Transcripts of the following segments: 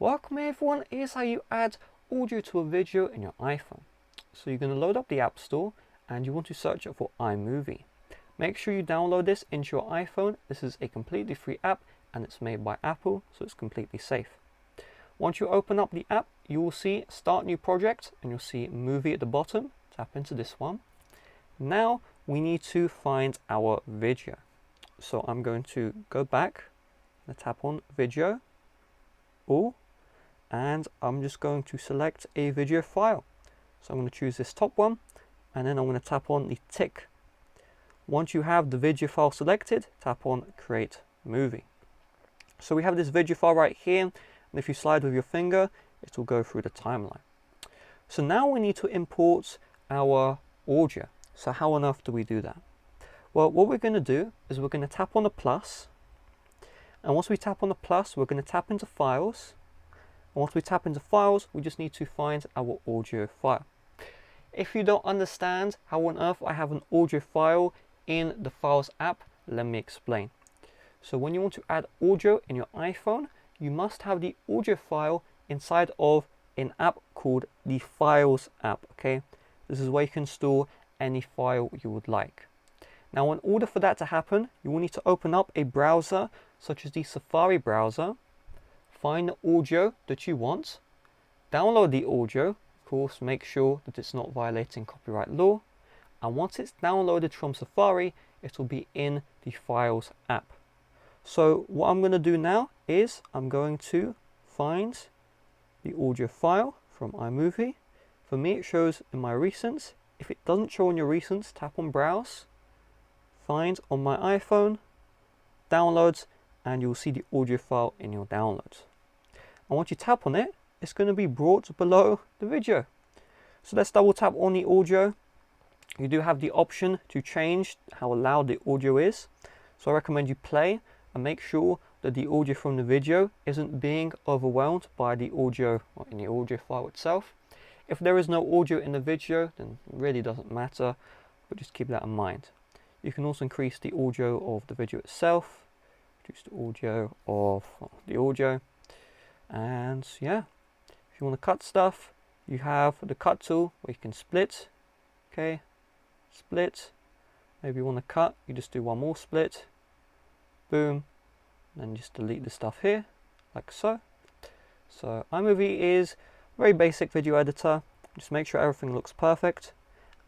Welcome everyone, here's how you add audio to a video in your iPhone. So you're going to load up the App Store and you want to search for iMovie. Make sure you download this into your iPhone. This is a completely free app and it's made by Apple, so it's completely safe. Once you open up the app, you will see Start New Project and you'll see Movie at the bottom. Tap into this one. Now we need to find our video. So I'm going to go back and tap on Video, All, and I'm just going to select a video file. So I'm going to choose this top one and then I'm going to tap on the tick. Once you have the video file selected, tap on Create Movie. So we have this video file right here, and if you slide with your finger, it will go through the timeline. So now we need to import our audio. So how on earth do we do that? Well, what we're going to do is we're going to tap on the plus, and once we tap on the plus, we're going to tap into Files. And once we tap into Files, we just need to find our audio file. If you don't understand how on earth I have an audio file in the Files app, let me explain. So when you want to add audio in your iPhone, you must have the audio file inside of an app called the Files app, okay? This is where you can store any file you would like. Now, in order for that to happen, you will need to open up a browser such as the Safari browser, find the audio that you want, download the audio, of course make sure that it's not violating copyright law, and once it's downloaded from Safari, it will be in the Files app. So what I'm going to do now is I'm going to find the audio file from iMovie. For me it shows in my recents. If it doesn't show in your recents, tap on Browse, find on my iPhone, Downloads, and you'll see the audio file in your downloads. And once you tap on it, it's going to be brought below the video. So let's double tap on the audio. You do have the option to change how loud the audio is. So I recommend you play and make sure that the audio from the video isn't being overwhelmed by the audio in the audio file itself. If there is no audio in the video, then it really doesn't matter, but just keep that in mind. You can also increase the audio of the video itself, reduce the audio of the audio, and yeah, if you want to cut stuff, you have the cut tool where you can split, okay, split. Maybe you want to cut, you just do one more split, boom, and then just delete the stuff here, like so. So iMovie is a very basic video editor. Just make sure everything looks perfect,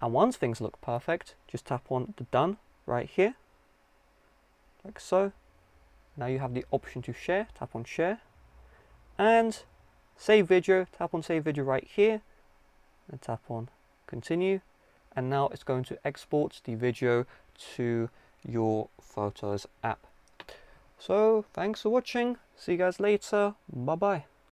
and once things look perfect, just tap on the done right here, like so. Now you have the option to share, tap on share, and save video, tap on save video right here, and tap on continue, and now it's going to export the video to your Photos app. So thanks for watching, see you guys later, bye bye.